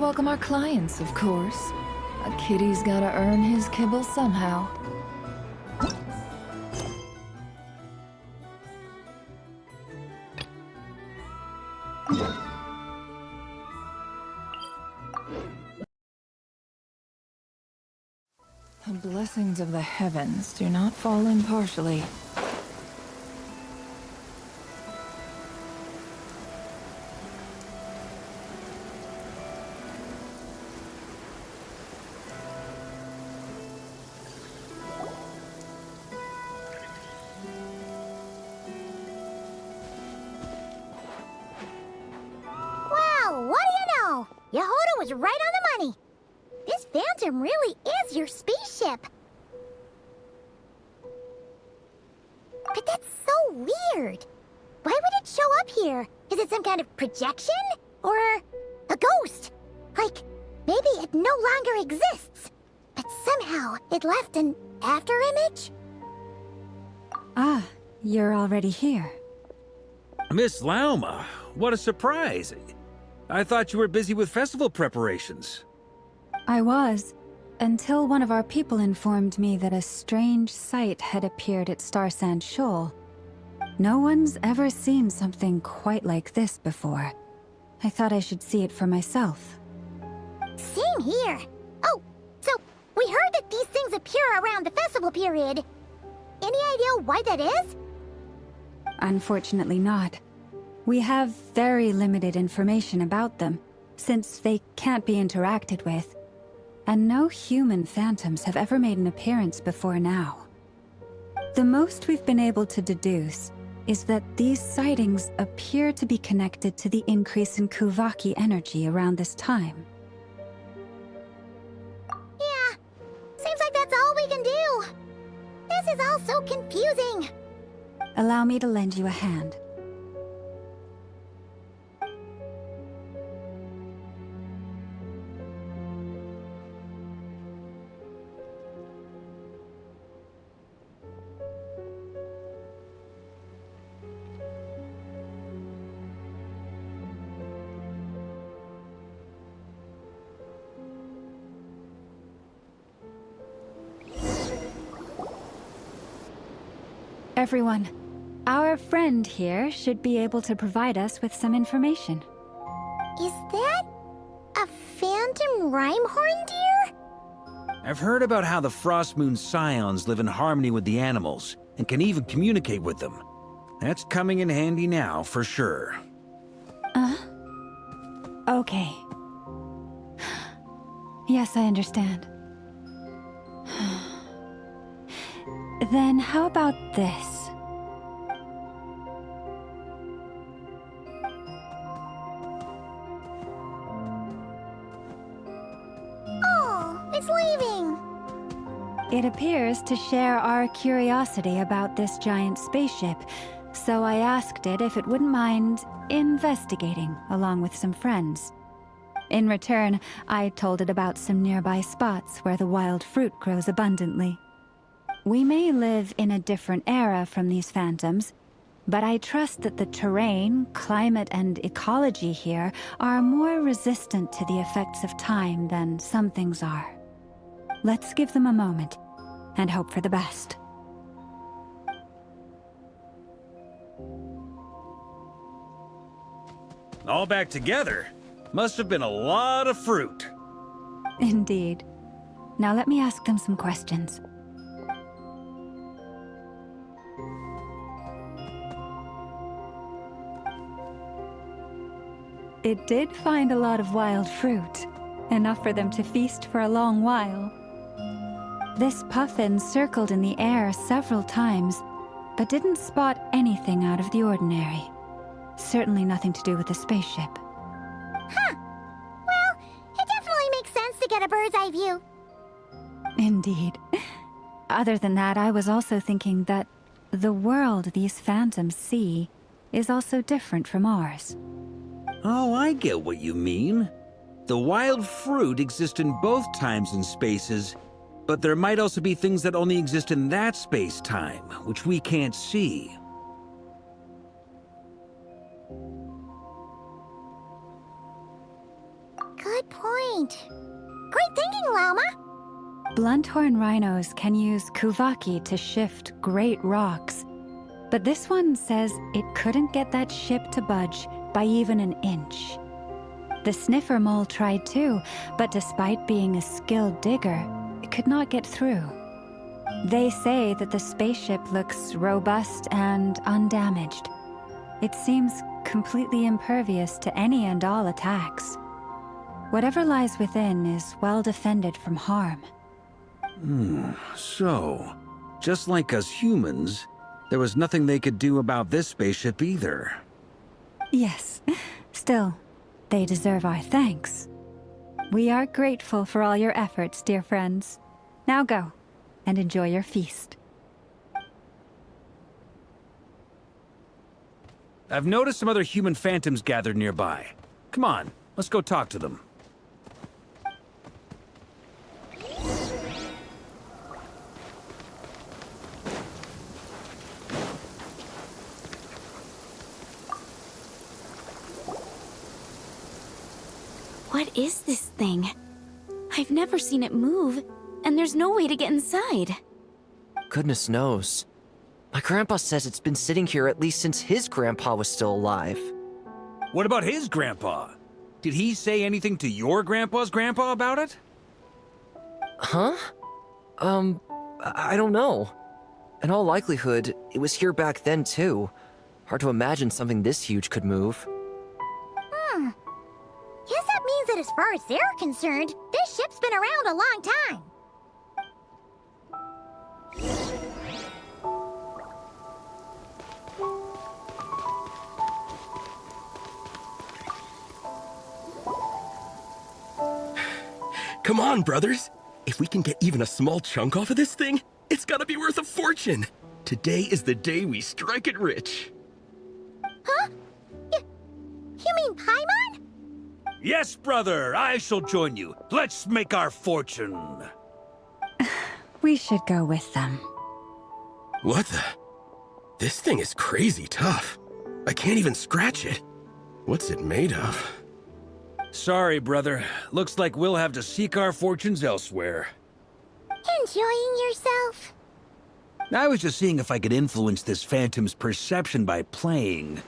Welcome our clients, of course. A kitty's gotta earn his kibble somehow. The blessings of the heavens do not fall impartially. Wow, what do you know? Yehoda was right on the money. This Phantom really is your spaceship. But that's so weird. Why would it show up here? Is it some kind of projection? Or a ghost? Like, maybe it no longer exists. But somehow it left an afterimage? Ah, you're already here. Miss Lauma, what a surprise. I thought you were busy with festival preparations. I was, until one of our people informed me that a strange sight had appeared at Starsand Shoal. No one's ever seen something quite like this before. I thought I should see it for myself. Same here. Oh, so we heard that these things appear around the festival period. Any idea why that is? Unfortunately not. We have very limited information about them, since they can't be interacted with. And no human phantoms have ever made an appearance before now. The most we've been able to deduce is that these sightings appear to be connected to the increase in Kuvaki energy around this time. Yeah, seems like that's all we can do. This is all so confusing. Allow me to lend you a hand. Everyone, our friend here should be able to provide us with some information. Is that a phantom rhymehorn deer? I've heard about how the Frost Moon Scions live in harmony with the animals and can even communicate with them. That's coming in handy now, for sure. Okay. Yes, I understand. Then how about this? Oh, it's leaving. It appears to share our curiosity about this giant spaceship, so I asked it if it wouldn't mind investigating along with some friends. In return, I told it about some nearby spots where the wild fruit grows abundantly. We may live in a different era from these phantoms, but I trust that the terrain, climate, and ecology here are more resistant to the effects of time than some things are. Let's give them a moment and hope for the best. All back together? Must have been a lot of fruit. Indeed. Now let me ask them some questions. It did find a lot of wild fruit, enough for them to feast for a long while. This puffin circled in the air several times, but didn't spot anything out of the ordinary. Certainly nothing to do with the spaceship. Huh. Well, it definitely makes sense to get a bird's eye view. Indeed. Other than that, I was also thinking that the world these phantoms see is also different from ours. Oh, I get what you mean. The wild fruit exist in both times and spaces, but there might also be things that only exist in that space-time, which we can't see. Good point. point. Great thinking, Llama. Blunthorn rhinos can use kuvaki to shift great rocks, but this one says it couldn't get that ship to budge by even an inch. The sniffer mole tried too, but despite being a skilled digger, it could not get through. They say that the spaceship looks robust and undamaged. It seems completely impervious to any and all attacks. Whatever lies within is well defended from harm. So, just like us humans, there was nothing they could do about this spaceship either. Yes, still, they deserve our thanks. We are grateful for all your efforts, dear friends. Now go, and enjoy your feast. I've noticed some other human phantoms gathered nearby. Come on, let's go talk to them. What is this thing? I've never seen it move, and there's no way to get inside. Goodness knows. My grandpa says it's been sitting here at least since his grandpa was still alive. What about his grandpa? Did he say anything to your grandpa's grandpa about it? Huh? I don't know. In all likelihood, it was here back then too. Hard to imagine something this huge could move. Guess that means that as far as they're concerned, this ship's been around a long time. Come on, brothers. If we can get even a small chunk off of this thing, it's gotta be worth a fortune. Today is the day we strike it rich. Huh? You mean Paimon? Yes, brother, I shall join you. Let's make our fortune. We should go with them. What the? This thing is crazy tough. I can't even scratch it. What's it made of? Sorry, brother. Looks like we'll have to seek our fortunes elsewhere. Enjoying yourself? I was just seeing if I could influence this phantom's perception by playing.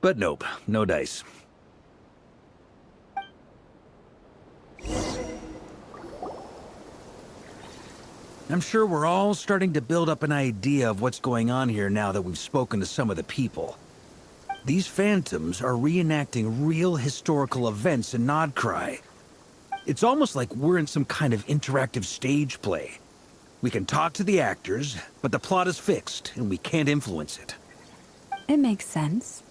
But nope, no dice. I'm sure we're all starting to build up an idea of what's going on here now that we've spoken to some of the people. These phantoms are reenacting real historical events in Nodcry. It's almost like we're in some kind of interactive stage play. We can talk to the actors, but the plot is fixed, and we can't influence it. It makes sense.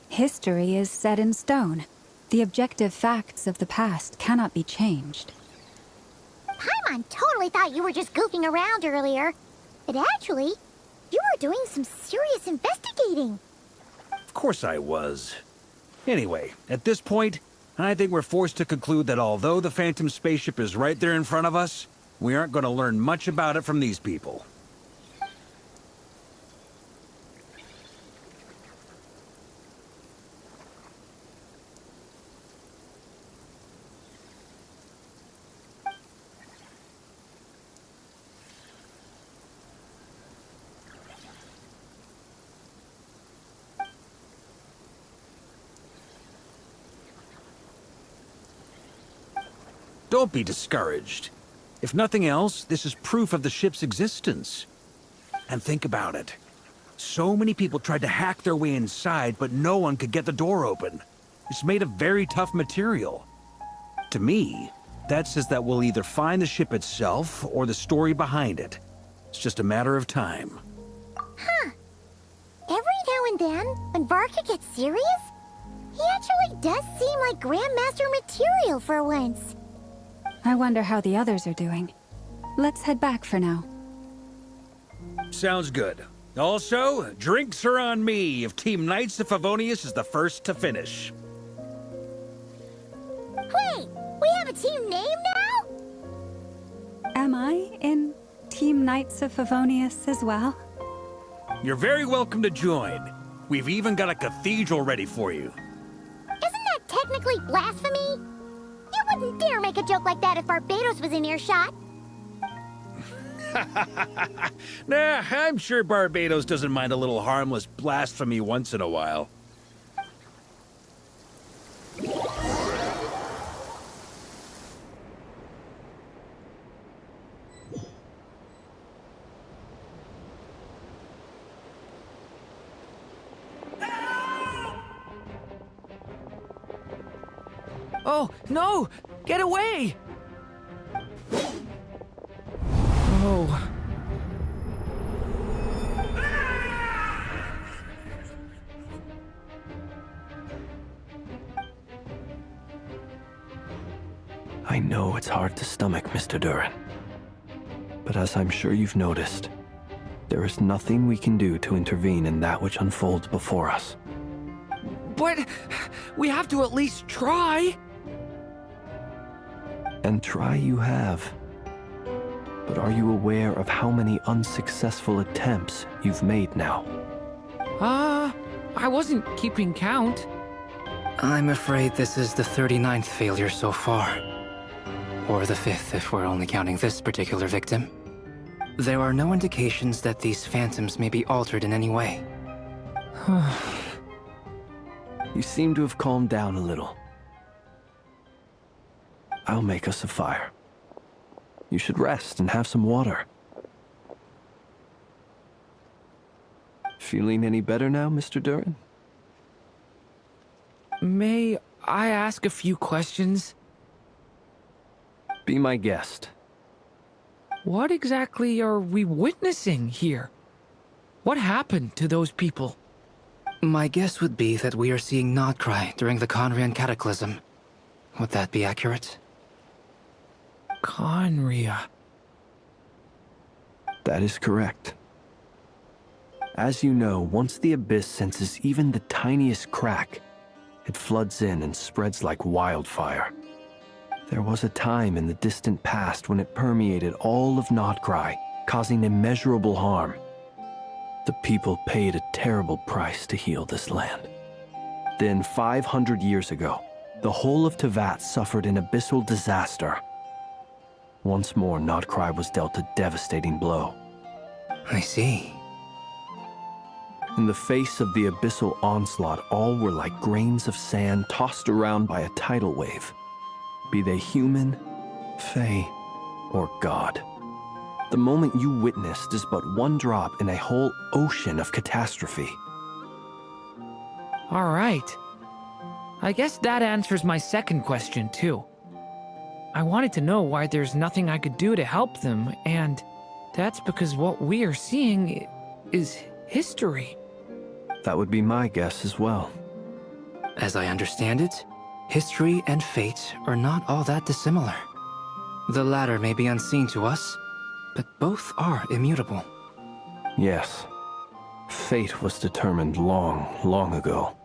History is set in stone. The objective facts of the past cannot be changed. Paimon totally thought you were just goofing around earlier. But actually, you were doing some serious investigating. Of course I was. Anyway, at this point, I think we're forced to conclude that although the Phantom spaceship is right there in front of us, we aren't going to learn much about it from these people. Don't be discouraged. If nothing else, this is proof of the ship's existence. And think about it. So many people tried to hack their way inside, but no one could get the door open. It's made of very tough material. To me, that says that we'll either find the ship itself or the story behind it. It's just a matter of time. Huh. Every now and then, when Varka gets serious, he actually does seem like Grandmaster material for once. I wonder how the others are doing. Let's head back for now. Sounds good. Also, drinks are on me if Team Knights of Favonius is the first to finish. Wait, we have a team name now? Am I in Team Knights of Favonius as well? You're very welcome to join. We've even got a cathedral ready for you. Isn't that technically blasphemy? You wouldn't dare make a joke like that if Barbados was in earshot. Nah, I'm sure Barbados doesn't mind a little harmless blasphemy once in a while. Oh, no! Get away! Oh. I know it's hard to stomach, Mr. Duran. But as I'm sure you've noticed, there is nothing we can do to intervene in that which unfolds before us. But we have to at least try! And try you have. But are you aware of how many unsuccessful attempts you've made now? I wasn't keeping count. I'm afraid this is the 39th failure so far. Or the 5th if we're only counting this particular victim. There are no indications that these phantoms may be altered in any way. You seem to have calmed down a little. I'll make us a fire. You should rest and have some water. Feeling any better now, Mr. Duran? May I ask a few questions? Be my guest. What exactly are we witnessing here? What happened to those people? My guess would be that we are seeing Nodcry during the Conrian Cataclysm. Would that be accurate? Conria. That is correct. As you know, once the Abyss senses even the tiniest crack, it floods in and spreads like wildfire. There was a time in the distant past when it permeated all of Nodcry, causing immeasurable harm. The people paid a terrible price to heal this land. Then, 500 years ago, the whole of Teyvat suffered an abyssal disaster. Once more, Nodcry was dealt a devastating blow. I see. In the face of the abyssal onslaught, all were like grains of sand tossed around by a tidal wave. Be they human, fae, or god. The moment you witnessed is but one drop in a whole ocean of catastrophe. All right. I guess that answers my second question, too. I wanted to know why there's nothing I could do to help them, and that's because what we are seeing is history. That would be my guess as well. As I understand it, history and fate are not all that dissimilar. The latter may be unseen to us, but both are immutable. Yes. Fate was determined long, long ago.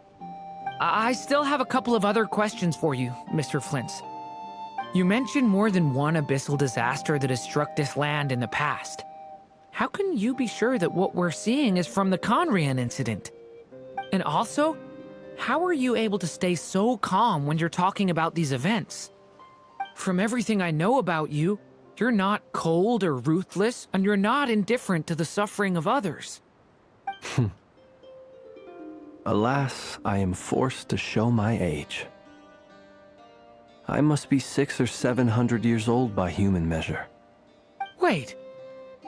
I still have a couple of other questions for you, Mr. Flint's. You mentioned more than one abyssal disaster that has struck this land in the past. How can you be sure that what we're seeing is from the Conrian incident? And also, how are you able to stay so calm when you're talking about these events? From everything I know about you, you're not cold or ruthless, and you're not indifferent to the suffering of others. Alas, I am forced to show my age. I must be 600 or 700 years old by human measure. Wait,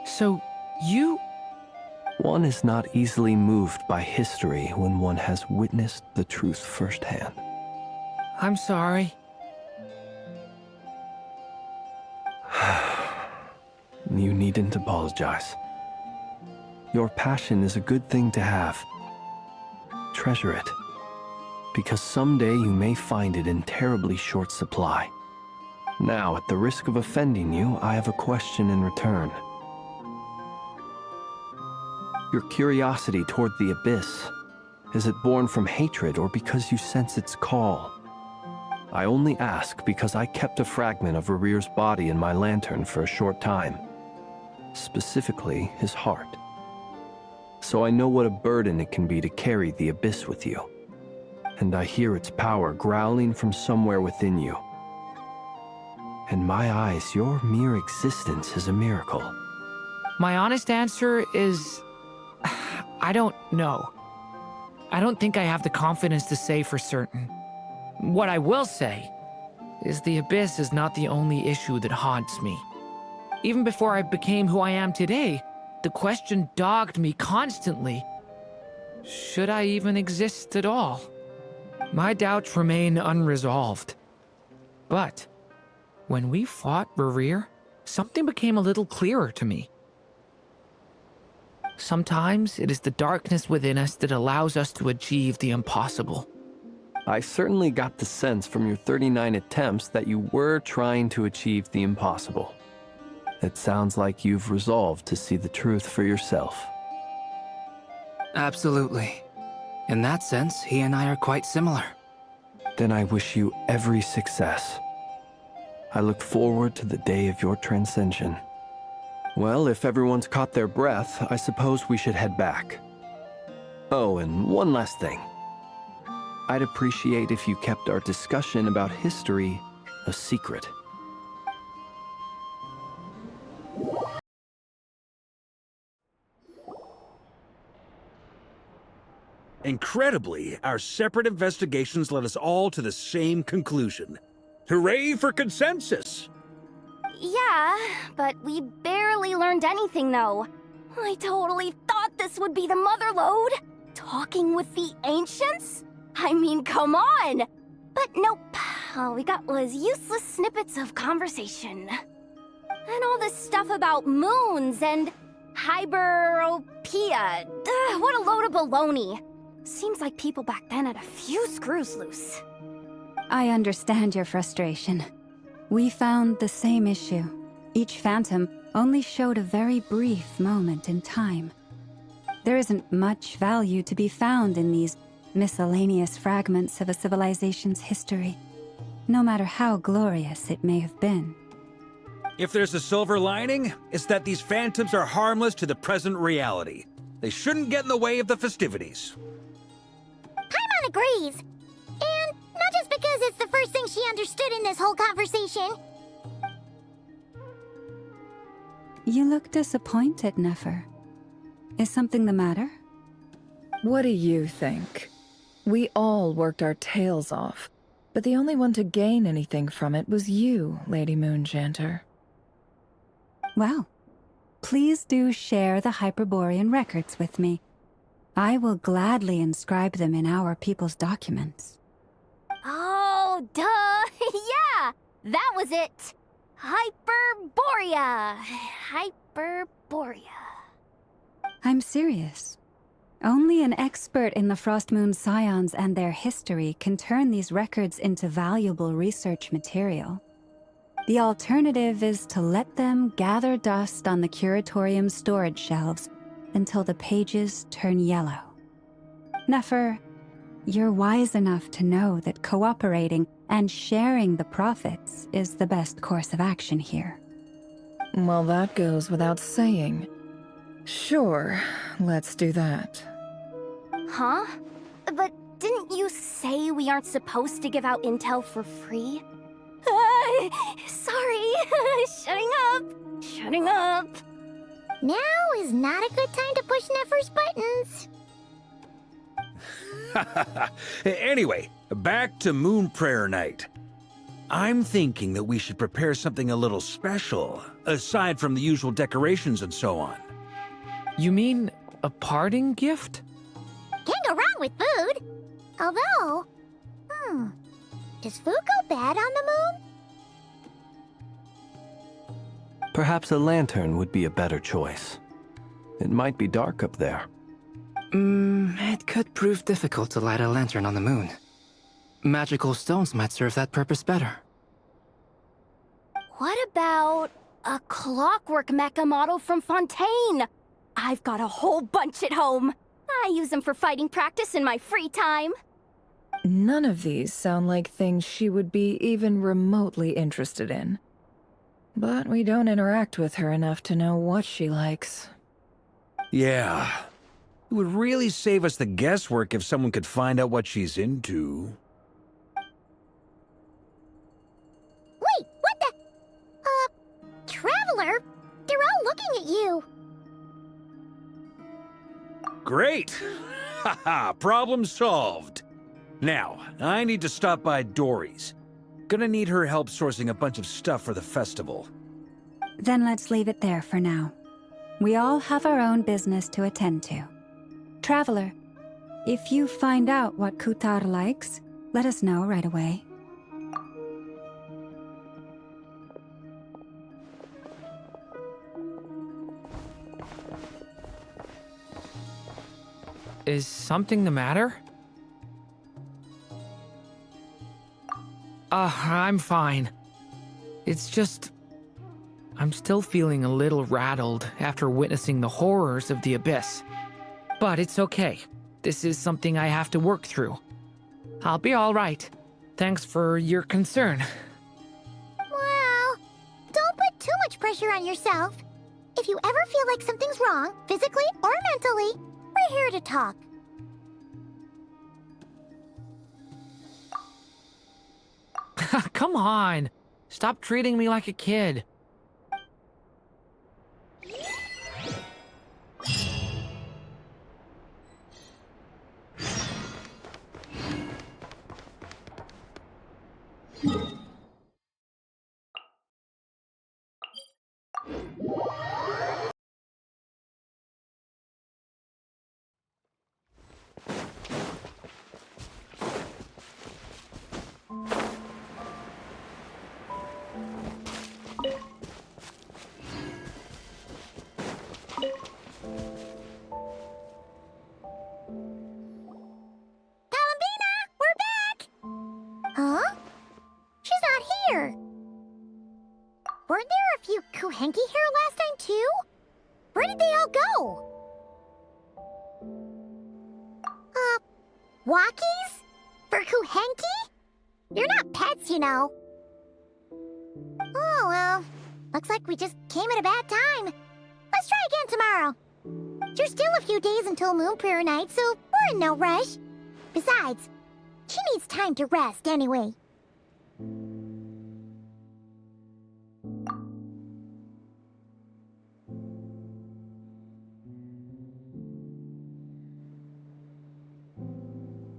so you... One is not easily moved by history when one has witnessed the truth firsthand. I'm sorry. You needn't apologize. Your passion is a good thing to have. Treasure it, because someday you may find it in terribly short supply. Now, at the risk of offending you, I have a question in return. Your curiosity toward the Abyss, is it born from hatred or because you sense its call? I only ask because I kept a fragment of Rerear's body in my lantern for a short time. Specifically, his heart. So I know what a burden it can be to carry the Abyss with you. And I hear its power growling from somewhere within you. In my eyes, your mere existence is a miracle. My honest answer is... I don't know. I don't think I have the confidence to say for certain. What I will say is the Abyss is not the only issue that haunts me. Even before I became who I am today, the question dogged me constantly. Should I even exist at all? My doubts remain unresolved. But when we fought Rerir, something became a little clearer to me. Sometimes it is the darkness within us that allows us to achieve the impossible. I certainly got the sense from your 39 attempts that you were trying to achieve the impossible. It sounds like you've resolved to see the truth for yourself. Absolutely. In that sense, he and I are quite similar. Then I wish you every success. I look forward to the day of your transcension. Well, if everyone's caught their breath, I suppose we should head back. Oh, and one last thing. I'd appreciate if you kept our discussion about history a secret. Incredibly, our separate investigations led us all to the same conclusion. Hooray for consensus! Yeah, but we barely learned anything, though. I totally thought this would be the mother lode. Talking with the ancients? I mean, come on! But nope. All we got was useless snippets of conversation. And all this stuff about moons and hyperopia. What a load of baloney. Seems like people back then had a few screws loose. I understand your frustration. We found the same issue. Each phantom only showed a very brief moment in time. There isn't much value to be found in these miscellaneous fragments of a civilization's history, no matter how glorious it may have been. If there's a silver lining, it's that these phantoms are harmless to the present reality. They shouldn't get in the way of the festivities. Paimon agrees. And not just because it's the first thing she understood in this whole conversation. You look disappointed, Nefer. Is something the matter? What do you think? We all worked our tails off, but the only one to gain anything from it was you, Lady Moonjanter. Well, please do share the Hyperborean records with me. I will gladly inscribe them in our people's documents. Oh, duh! Yeah! That was it! Hyperborea! Hyperborea. I'm serious. Only an expert in the Frostmoon Scions and their history can turn these records into valuable research material. The alternative is to let them gather dust on the Curatorium's storage shelves until the pages turn yellow. Nefer, you're wise enough to know that cooperating and sharing the profits is the best course of action here. Well, that goes without saying. Sure, let's do that. Huh? But didn't you say we aren't supposed to give out intel for free? Sorry. Shutting up. Now is not a good time to push Nefer's buttons. Anyway, back to Moon Prayer Night. I'm thinking that we should prepare something a little special, aside from the usual decorations and so on. You mean a parting gift? Can't go wrong with food. Although, does food go bad on the moon? Perhaps a lantern would be a better choice. It might be dark up there. It could prove difficult to light a lantern on the moon. Magical stones might serve that purpose better. What about a clockwork mecha model from Fontaine? I've got a whole bunch at home. I use them for fighting practice in my free time. None of these sound like things she would be even remotely interested in. But we don't interact with her enough to know what she likes. Yeah. It would really save us the guesswork if someone could find out what she's into. Wait, what the? Traveler! They're all looking at you! Great! Haha, problem solved. Now, I need to stop by Dory's. Gonna need her help sourcing a bunch of stuff for the festival. Then let's leave it there for now. We all have our own business to attend to. Traveler, if you find out what Kutar likes, let us know right away. Is something the matter? I'm fine. It's just... I'm still feeling a little rattled after witnessing the horrors of the Abyss. But it's okay. This is something I have to work through. I'll be all right. Thanks for your concern. Well, don't put too much pressure on yourself. If you ever feel like something's wrong, physically or mentally, we're here to talk. Come on. Stop treating me like a kid. Columbina, we're back! Huh? She's not here. Weren't there a few Kuhenki here last time, too? Where did they all go? Walkies? For Kuhenki? You're not pets, you know. Oh, well. Looks like we just came at a bad time. Let's try again tomorrow. There's still a few days until Moon Prayer Night, so we're in no rush. Besides, she needs time to rest anyway.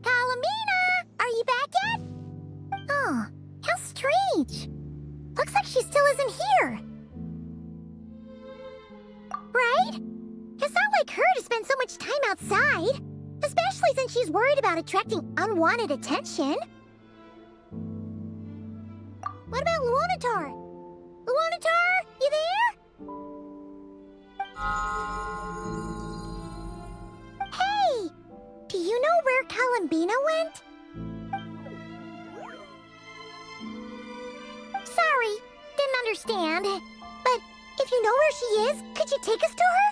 Columbina! Are you back yet? Oh, how strange. Looks like she still isn't here. Right? It's not like her to spend so much time outside. Especially since she's worried about attracting unwanted attention. What about Luonatar? Luonatar, you there? Hey! Do you know where Columbina went? Sorry, didn't understand. But if you know where she is, could you take us to her?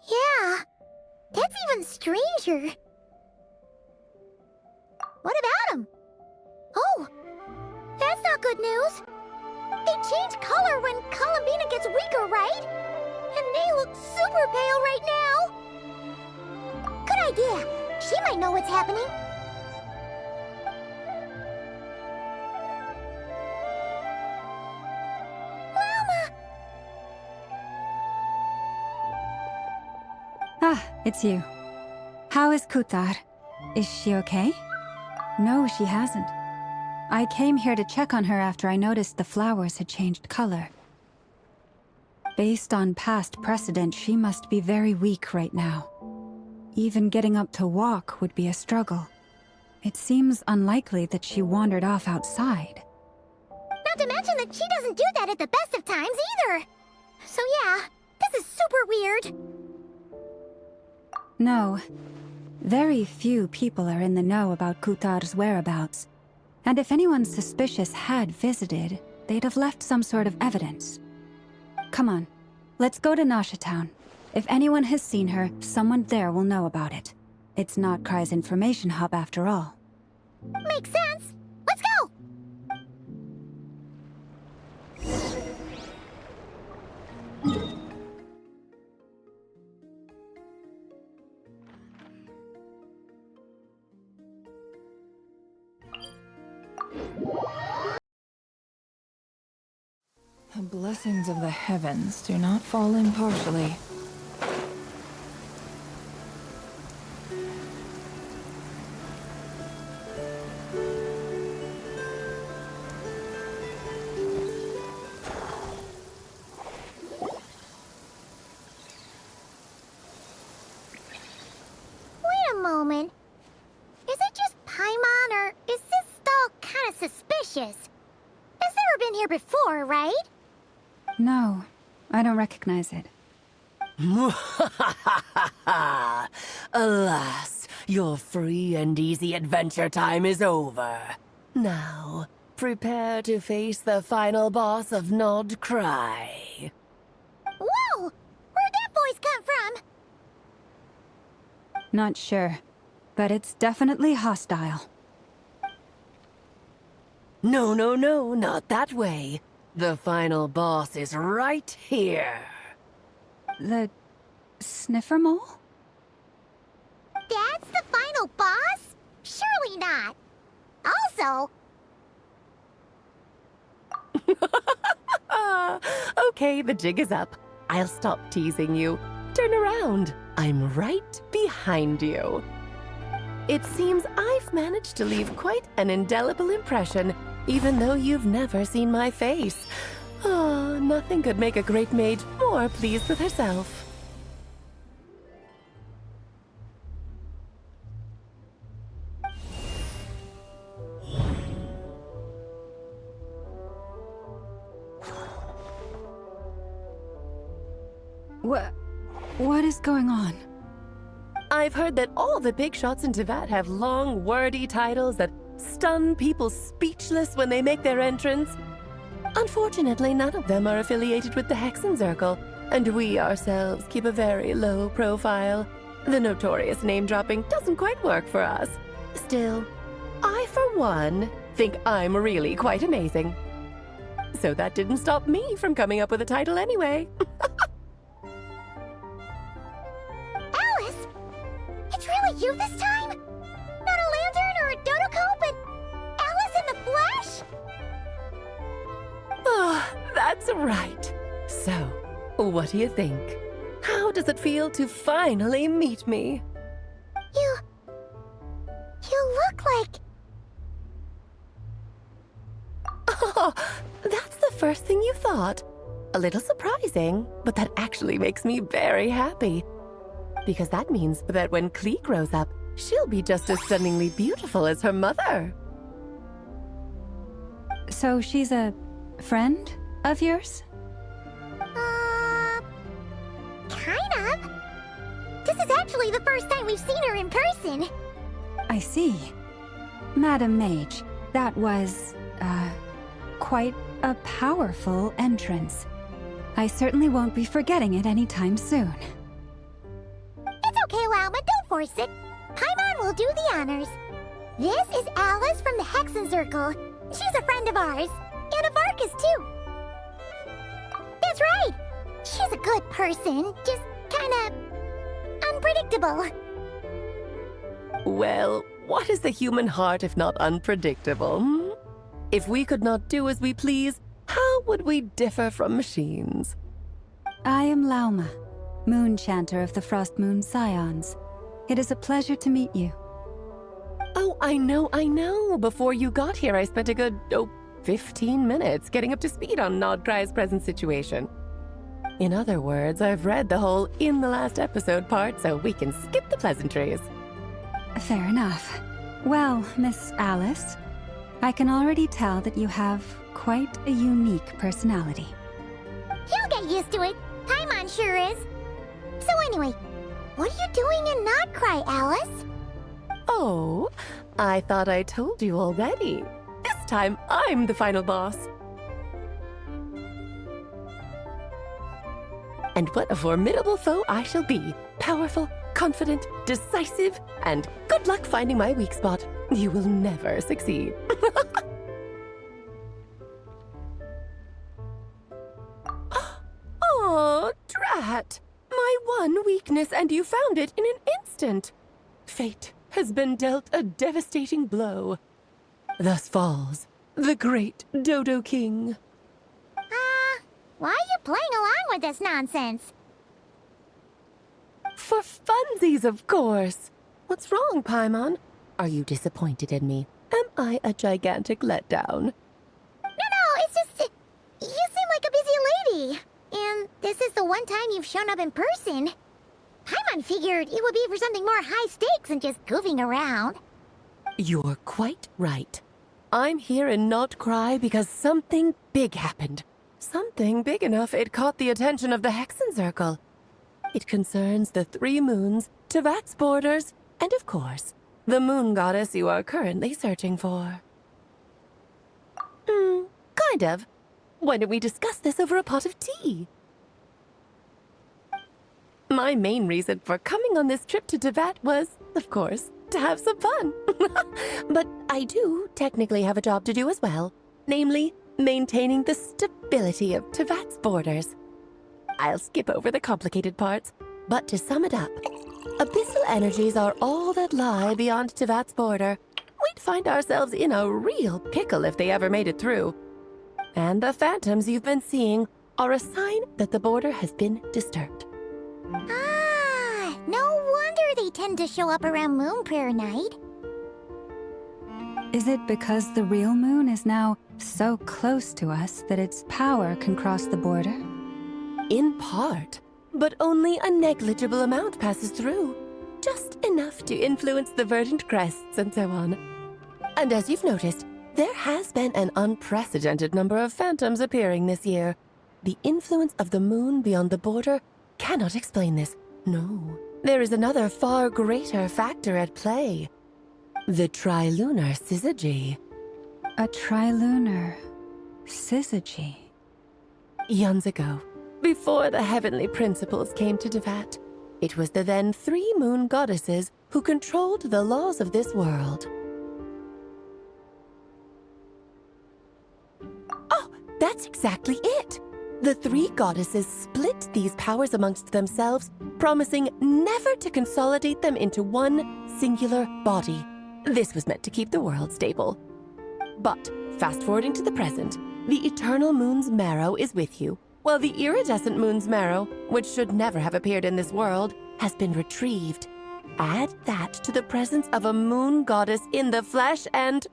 Yeah, that's even stranger. What about them? Oh, that's not good news. They change color when Columbina gets weaker, right? And they look super pale right now. Good idea. She might know what's happening. Ah, it's you. How is Kutar? Is she okay? No, she hasn't. I came here to check on her after I noticed the flowers had changed color. Based on past precedent, she must be very weak right now. Even getting up to walk would be a struggle. It seems unlikely that she wandered off outside. Not to mention that she doesn't do that at the best of times either. So yeah, this is super weird. No. Very few people are in the know about Kutar's whereabouts. And if anyone suspicious had visited, they'd have left some sort of evidence. Come on, let's go to Nasha Town. If anyone has seen her, someone there will know about it. It's not Kry's information hub after all. Makes sense. Let's go! blessings of the heavens do not fall impartially. Wait a moment. Is it just Paimon, or is this stall kind of suspicious? It's never been here before, right? No, I don't recognize it. Alas, your free and easy adventure time is over. Now, prepare to face the final boss of Nod Cry. Whoa! Where'd that voice come from? Not sure, but it's definitely hostile. No, no, no, not that way. The final boss is right here. The sniffer mole? That's the final boss? Surely not. Also, Okay, the jig is up. I'll stop teasing you. Turn around. I'm right behind you. It seems I've managed to leave quite an indelible impression, even though you've never seen my face. Oh, nothing could make a great mage more pleased with herself. What is going on? I've heard that all the big shots in Teyvat have long, wordy titles that stun people speechless when they make their entrance. Unfortunately, none of them are affiliated with the Hexen Circle, and we ourselves keep a very low profile. The notorious name-dropping doesn't quite work for us. Still, I, for one, think I'm really quite amazing. So that didn't stop me from coming up with a title anyway. Alice! It's really you this time? Not a lantern or a Dodoko, but Alice in the flesh? Oh, that's right. So, what do you think? How does it feel to finally meet me? You look like... Oh, that's the first thing you thought. A little surprising, but that actually makes me very happy. Because that means that when Klee grows up, she'll be just as stunningly beautiful as her mother. So she's a friend of yours? Kind of. This is actually the first time we've seen her in person. I see. Madam Mage, that was, quite a powerful entrance. I certainly won't be forgetting it anytime soon. It's okay, Lauma, don't force it. Paimon will do the honors. This is Alice from the Hexen Circle. She's a friend of ours. And of Arcus, too. That's right. She's a good person, just kinda... unpredictable. Well, what is the human heart if not unpredictable? Hmm? If we could not do as we please, how would we differ from machines? I am Lauma, Moon Chanter of the Frost Moon Scions. It is a pleasure to meet you. Oh, I know. Before you got here, I spent a good, 15 minutes getting up to speed on Nodcry's present situation. In other words, I've read the whole in the last episode part, so we can skip the pleasantries. Fair enough. Well, Miss Alice, I can already tell that you have quite a unique personality. You'll get used to it. Paimon sure is. So anyway, what are you doing in Nodcry, Alice? Oh, I thought I told you already. This time, I'm the final boss. And what a formidable foe I shall be. Powerful, confident, decisive, and good luck finding my weak spot. You will never succeed. Oh, drat! My one weakness, and you found it in an instant. Fate has been dealt a devastating blow. Thus falls the great Dodo King. Why are you playing along with this nonsense? For funsies, of course. What's wrong, Paimon? Are you disappointed in me? Am I a gigantic letdown? No, it's just... you seem like a busy lady. And this is the one time you've shown up in person. Paimon figured it would be for something more high stakes than just goofing around. You're quite right. I'm here in Not Cry because something big happened. Something big enough it caught the attention of the Hexen Circle. It concerns the 3 moons, Teyvat's borders, and of course, the moon goddess you are currently searching for. Kind of. Why don't we discuss this over a pot of tea? My main reason for coming on this trip to Teyvat was, of course, to have some fun. But I do technically have a job to do as well, namely, maintaining the stability of Teyvat's borders. I'll skip over the complicated parts, but to sum it up, abyssal energies are all that lie beyond Teyvat's border. We'd find ourselves in a real pickle if they ever made it through. And the phantoms you've been seeing are a sign that the border has been disturbed. Ah, no wonder they tend to show up around Moon Prayer Night. Is it because the real moon is now so close to us that its power can cross the border? In part, but only a negligible amount passes through. Just enough to influence the verdant crests and so on. And as you've noticed, there has been an unprecedented number of phantoms appearing this year. The influence of the moon beyond the border cannot explain this. No, there is another far greater factor at play. The trilunar syzygy. A trilunar syzygy. Eons ago, before the heavenly principles came to Teyvat, it was the then 3 moon goddesses who controlled the laws of this world. Oh, that's exactly it! The 3 goddesses split these powers amongst themselves, promising never to consolidate them into one singular body. This was meant to keep the world stable. But, fast-forwarding to the present, the eternal moon's marrow is with you, while the iridescent moon's marrow, which should never have appeared in this world, has been retrieved. Add that to the presence of a moon goddess in the flesh and...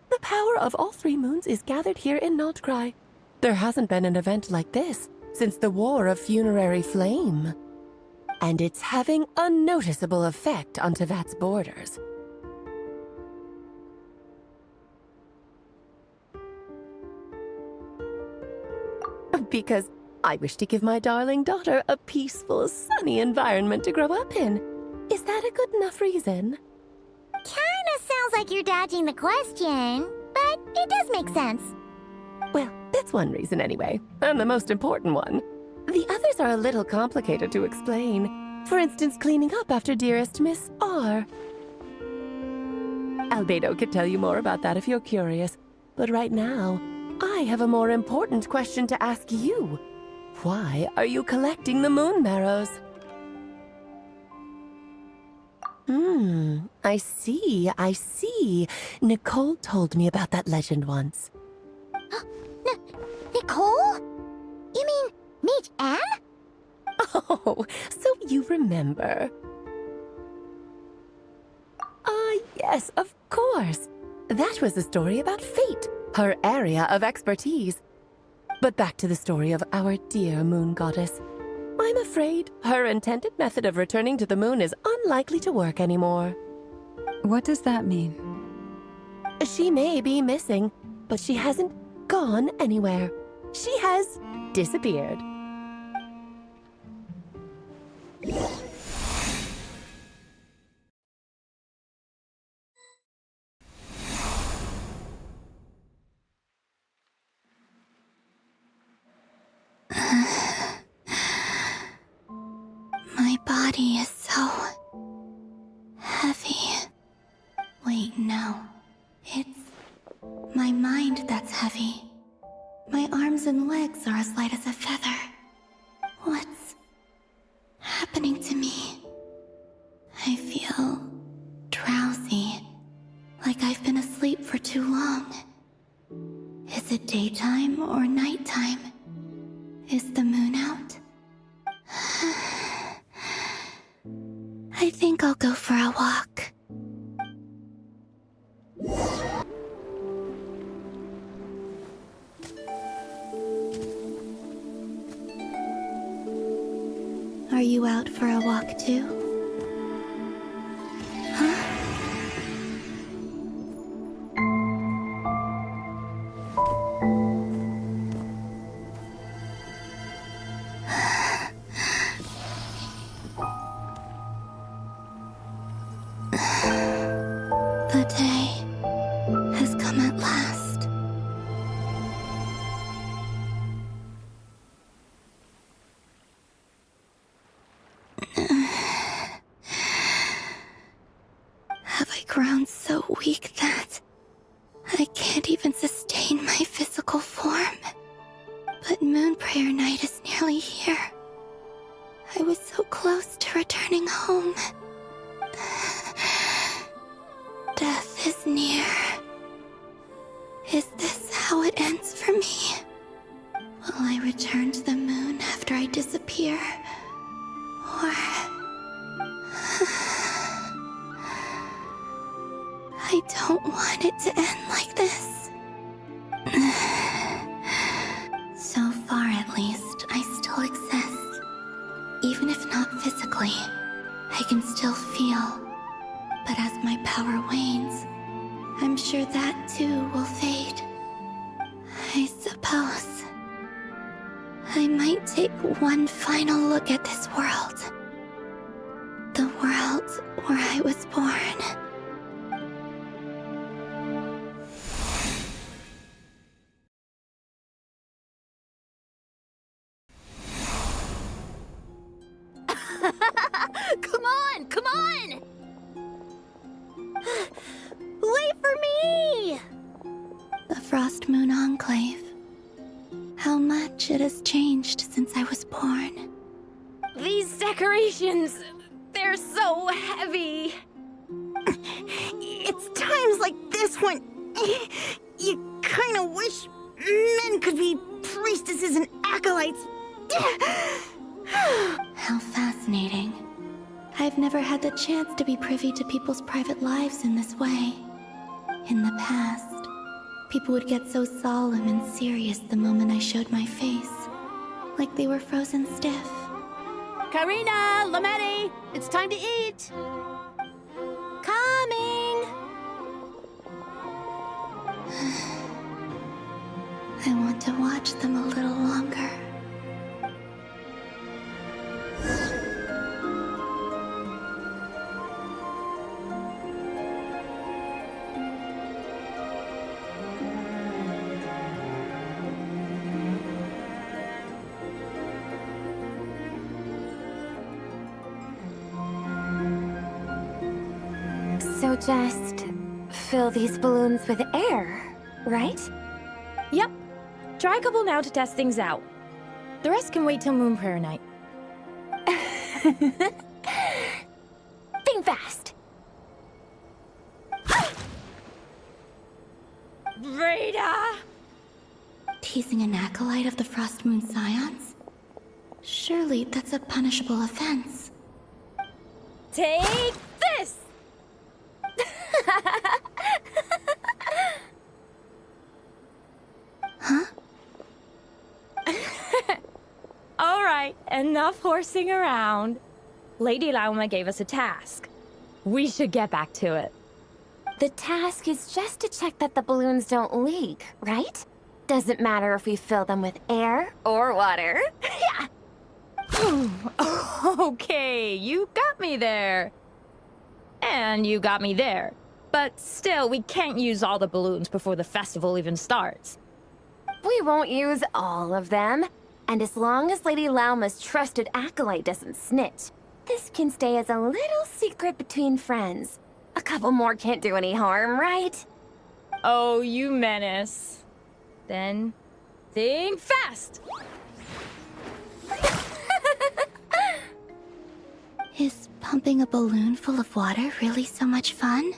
the power of all 3 moons is gathered here in Not Cry. There hasn't been an event like this since the War of Funerary Flame. And it's having a noticeable effect on Teyvat's borders. Because I wish to give my darling daughter a peaceful, sunny environment to grow up in. Is that a good enough reason? Kinda sounds like you're dodging the question, but it does make sense. Well, that's one reason anyway, and the most important one. The others are a little complicated to explain. For instance, cleaning up after dearest Miss R. Albedo could tell you more about that if you're curious, but right now, I have a more important question to ask you. Why are you collecting the moon marrows? I see. Nicole told me about that legend once. Nicole? You mean Mage Anne? Oh, so you remember. Ah, yes, of course. That was a story about fate, her area of expertise. But back to the story of our dear moon goddess. I'm afraid her intended method of returning to the moon is unlikely to work anymore. What does that mean? She may be missing, but she hasn't gone anywhere. She has disappeared. My body is so heavy. Wait, no. It's my mind that's heavy. My arms and legs are as light as a feather. What's happening to me? I feel drowsy, like I've been asleep for too long. Is it daytime or nighttime? Is the moon out? I think I'll go for a walk. Are you out for a walk too? Huh? The day has come at last. Have I grown so weak that I can't even sustain my physical form? But Moon Prayer Night is nearly here. I was so close to returning home. Death is near. Is this how it ends for me? Will I return to the moon after I disappear? Or... I don't want it to end like this. So far, at least, I still exist. Even if not physically, I can still feel. But as my power wanes, I'm sure that too will fade. I suppose I might take one final look at this world. The world where I was born. Come on! Come on! Wait for me! The Frost Moon Enclave. How much it has changed since I was born. These decorations, they're so heavy. It's times like this when you kind of wish men could be priestesses and acolytes. How fascinating. I've never had the chance to be privy to people's private lives in this way. In the past, people would get so solemn and serious the moment I showed my face, like they were frozen stiff. Karina, Lametti, it's time to eat. Coming! I want to watch them a little longer. So just fill these balloons with air, right? Yep. Try a couple now to test things out. The rest can wait till Moon Prayer Night. Think fast! Rita! Teasing an acolyte of the Frost Moon Scions? Surely that's a punishable offense. Take this! Huh? All right, enough horsing around. Lady Lauma gave us a task. We should get back to it. The task is just to check that the balloons don't leak, right? Doesn't matter if we fill them with air or water. Yeah. Okay, you got me there. And you got me there. But still, we can't use all the balloons before the festival even starts. We won't use all of them. And as long as Lady Lauma's trusted acolyte doesn't snitch, this can stay as a little secret between friends. A couple more can't do any harm, right? Oh, you menace. Then, think fast! Is pumping a balloon full of water really so much fun?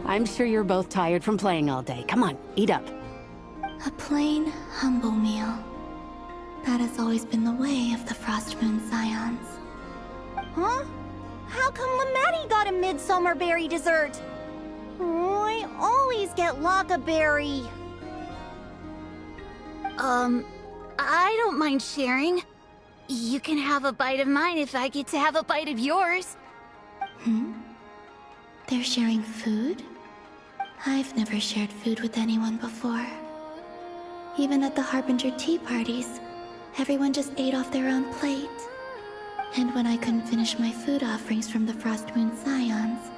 I'm sure you're both tired from playing all day. Come on, eat up. A plain, humble meal. That has always been the way of the Frost Moon Scions. Huh? How come Lametti got a midsummer berry dessert? Oh, I always get Lockaberry. I don't mind sharing. You can have a bite of mine if I get to have a bite of yours. They're sharing food? I've never shared food with anyone before. Even at the Harbinger tea parties, everyone just ate off their own plate. And when I couldn't finish my food offerings from the Frost Moon Scions,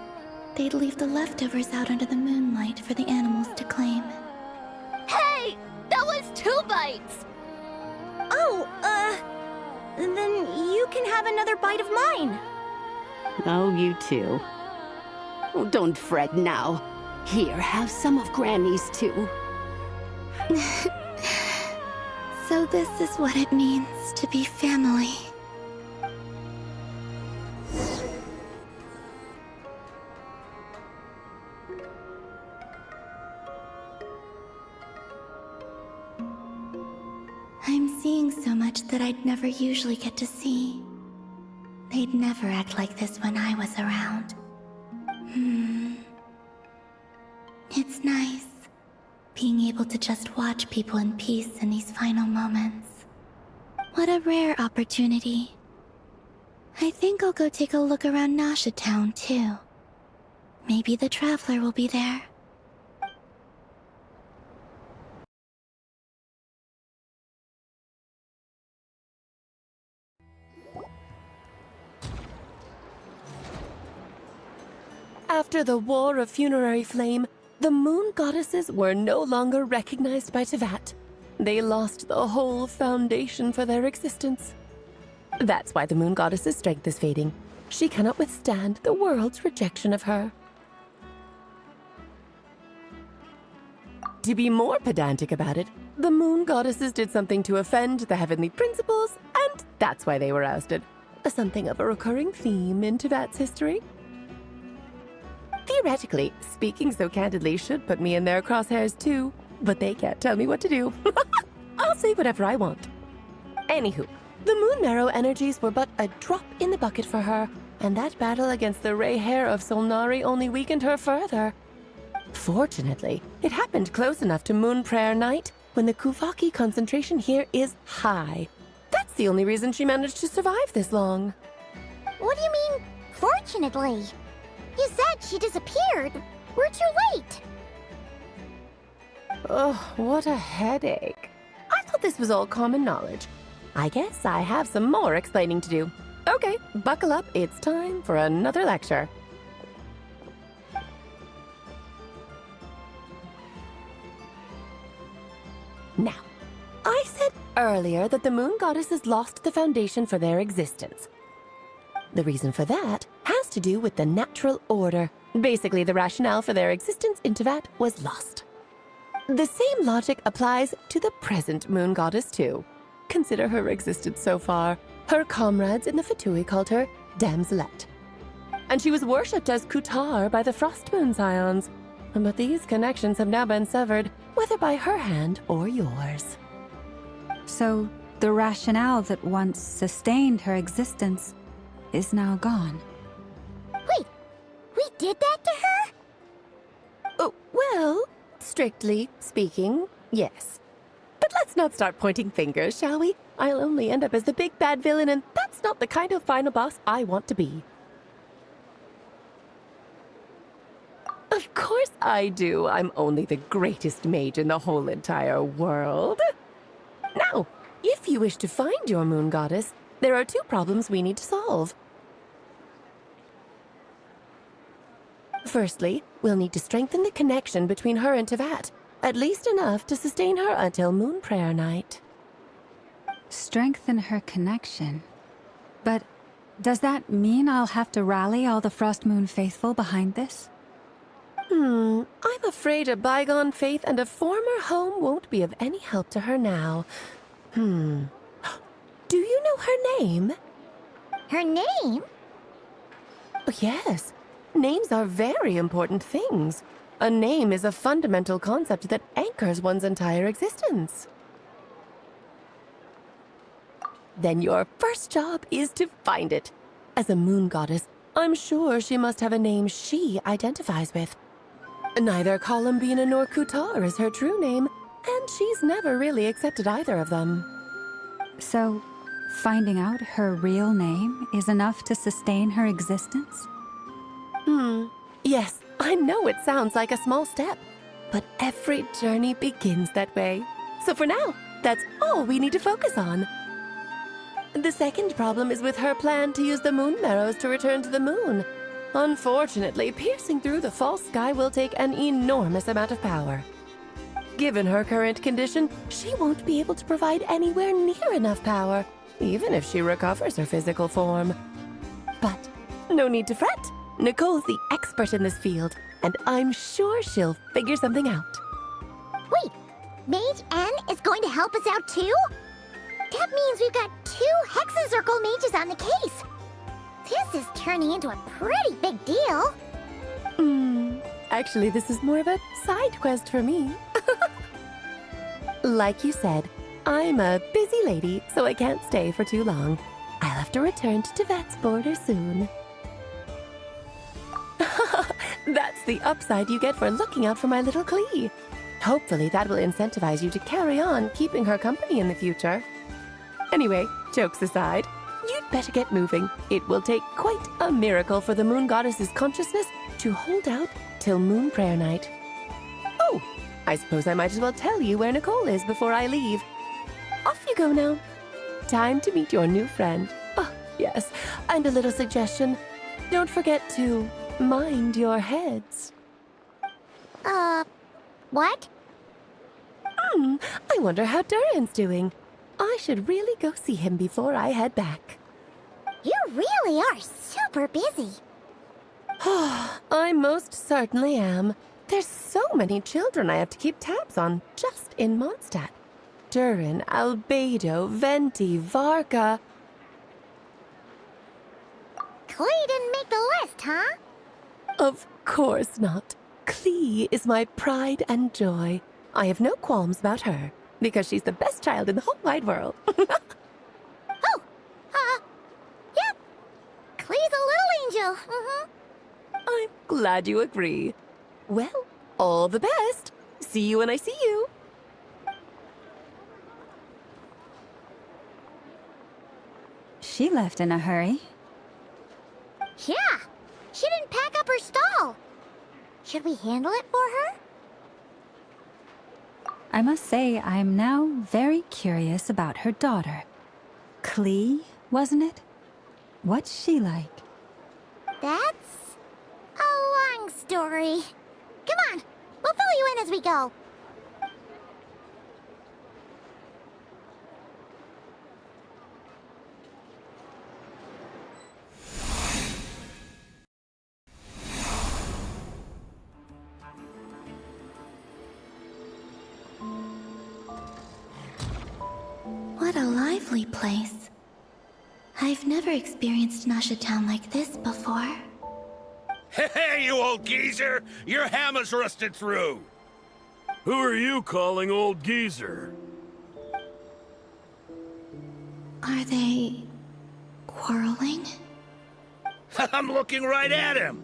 they'd leave the leftovers out under the moonlight for the animals to claim. Hey! That was 2 bites! Oh, then you can have another bite of mine. Oh, you too. Oh, don't fret now. Here, have some of Granny's too. So this is what it means to be family. I'm seeing so much that I'd never usually get to see. They'd never act like this when I was around. It's nice, being able to just watch people in peace in these final moments. What a rare opportunity. I think I'll go take a look around Nasha Town, too. Maybe the Traveler will be there. After the War of Funerary Flame, the Moon Goddesses were no longer recognized by Teyvat. They lost the whole foundation for their existence. That's why the Moon Goddess's strength is fading. She cannot withstand the world's rejection of her. To be more pedantic about it, the Moon Goddesses did something to offend the heavenly principles, and that's why they were ousted. Something of a recurring theme in Teyvat's history. Theoretically, speaking so candidly should put me in their crosshairs too, but they can't tell me what to do. I'll say whatever I want. Anywho, the Moon Marrow energies were but a drop in the bucket for her, and that battle against the Ray Hair of Solnari only weakened her further. Fortunately, it happened close enough to Moon Prayer Night when the Kuvaki concentration here is high. That's the only reason she managed to survive this long. What do you mean, fortunately? You said she disappeared. We're too late. Oh, what a headache. I thought this was all common knowledge. I guess I have some more explaining to do. Okay, buckle up. It's time for another lecture. Now, I said earlier that the Moon Goddesses lost the foundation for their existence. The reason for that has to do with the natural order. Basically, the rationale for their existence in Teyvat was lost. The same logic applies to the present Moon Goddess, too. Consider her existence so far. Her comrades in the Fatui called her Damselette. And she was worshipped as Kutar by the Frost Moon Scions. But these connections have now been severed, whether by her hand or yours. So, the rationale that once sustained her existence is now gone. Wait, we did that to her? Oh, well, strictly speaking, yes. But let's not start pointing fingers, shall we? I'll only end up as the big bad villain, and that's not the kind of final boss I want to be. Of course I do. I'm only the greatest mage in the whole entire world. Now, if you wish to find your Moon Goddess, there are 2 problems we need to solve. Firstly, we'll need to strengthen the connection between her and Teyvat, at least enough to sustain her until Moon Prayer Night. Strengthen her connection. But does that mean I'll have to rally all the Frost Moon faithful behind this? I'm afraid a bygone faith and a former home won't be of any help to her now. Do you know her name? Her name? Oh, yes. Names are very important things. A name is a fundamental concept that anchors one's entire existence. Then your first job is to find it. As a moon goddess, I'm sure she must have a name she identifies with. Neither Columbina nor Kutar is her true name, and she's never really accepted either of them. So, finding out her real name is enough to sustain her existence? Yes, I know it sounds like a small step, but every journey begins that way. So for now, that's all we need to focus on. The second problem is with her plan to use the moon marrows to return to the moon. Unfortunately, piercing through the false sky will take an enormous amount of power. Given her current condition, she won't be able to provide anywhere near enough power, even if she recovers her physical form. But no need to fret. Nicole's the expert in this field, and I'm sure she'll figure something out. Wait, Mage N is going to help us out too? That means we've got 2 Hexacircle mages on the case. This is turning into a pretty big deal. Actually, this is more of a side quest for me. Like you said, I'm a busy lady, so I can't stay for too long. I'll have to return to Teyvat's border soon. That's the upside you get for looking out for my little Klee. Hopefully that will incentivize you to carry on keeping her company in the future. Anyway, jokes aside, you'd better get moving. It will take quite a miracle for the moon goddess's consciousness to hold out till moon prayer night. Oh, I suppose I might as well tell you where Nicole is before I leave. Off you go now. Time to meet your new friend. Oh, yes, and a little suggestion. Don't forget to mind your heads. What? I wonder how Durin's doing. I should really go see him before I head back. You really are super busy. I most certainly am. There's so many children I have to keep tabs on just in Mondstadt. Durin, Albedo, Venti, Varka. Klee didn't make the list, huh? Of course not. Klee is my pride and joy. I have no qualms about her, because she's the best child in the whole wide world. Yep. Klee's a little angel. I'm glad you agree. Well, all the best. See you when I see you. She left in a hurry. Yeah, she didn't pack up her stall. Should we handle it for her? I must say, I'm now very curious about her daughter. Klee, wasn't it? What's she like? That's a long story. Come on, we'll fill you in as we go. What a lively place. I've never experienced Nasha Town like this before. Hey, you old geezer! Your hammer's rusted through! Who are you calling old geezer? Are they quarreling? I'm looking right at him!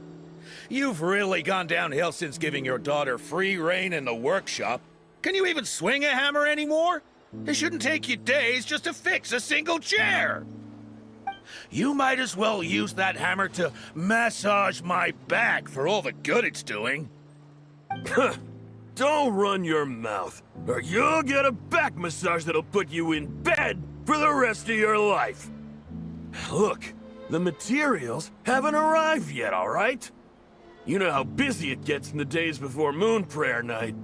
You've really gone downhill since giving your daughter free rein in the workshop. Can you even swing a hammer anymore? It shouldn't take you days just to fix a single chair! You might as well use that hammer to massage my back for all the good it's doing. Don't run your mouth, or you'll get a back massage that'll put you in bed for the rest of your life. Look, the materials haven't arrived yet, all right? You know how busy it gets in the days before moon prayer night.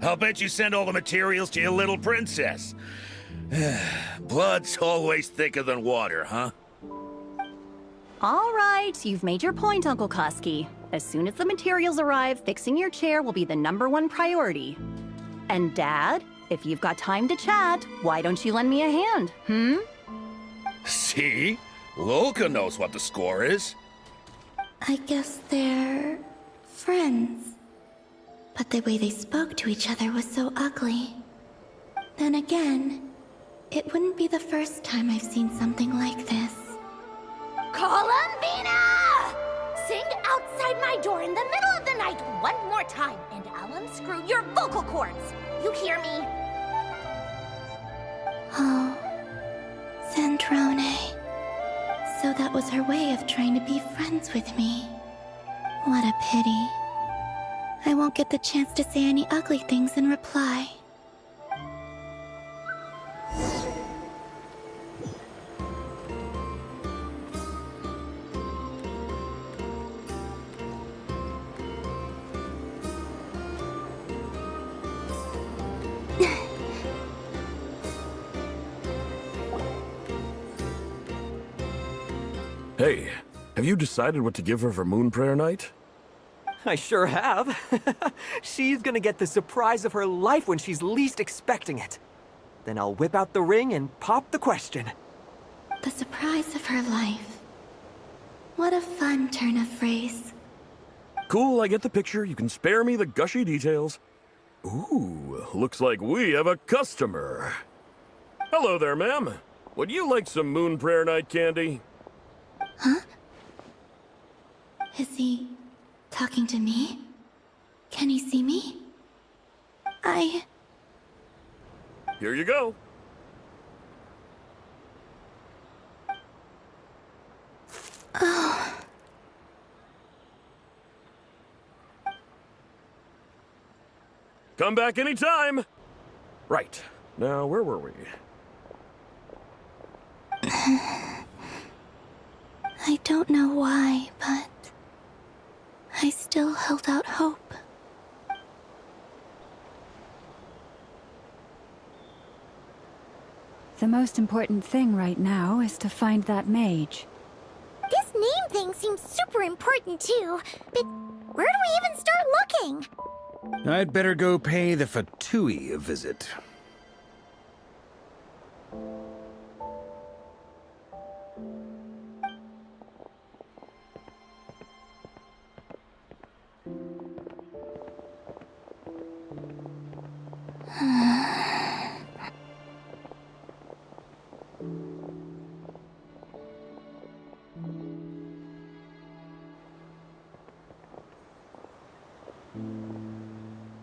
I'll bet you send all the materials to your little princess. Blood's always thicker than water, huh? All right, you've made your point, Uncle Koski. As soon as the materials arrive, fixing your chair will be the #1 priority. And Dad, if you've got time to chat, why don't you lend me a hand, See? Lolka knows what the score is. I guess they're friends. But the way they spoke to each other was so ugly. Then again, it wouldn't be the first time I've seen something like this. Columbina! Sing outside my door in the middle of the night one more time, and I'll unscrew your vocal cords. You hear me? Oh, Zandrone. So that was her way of trying to be friends with me. What a pity. I won't get the chance to say any ugly things in reply. Hey, have you decided what to give her for Moon Prayer Night? I sure have. She's gonna get the surprise of her life when she's least expecting it. Then I'll whip out the ring and pop the question. The surprise of her life. What a fun turn of phrase. Cool, I get the picture. You can spare me the gushy details. Ooh, looks like we have a customer. Hello there, ma'am. Would you like some Moon Prayer Night candy? Huh? Is he talking to me? Can he see me? Here you go. Oh. Come back anytime. Right. Now, where were we? I don't know why, but I still held out hope. The most important thing right now is to find that mage. This name thing seems super important too, but where do we even start looking? I'd better go pay the Fatui a visit.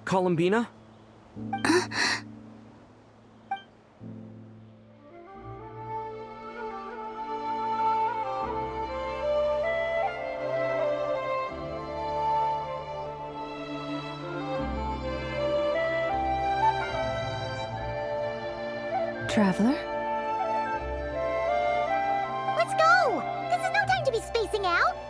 Columbina? Traveler? Let's go! This is no time to be spacing out!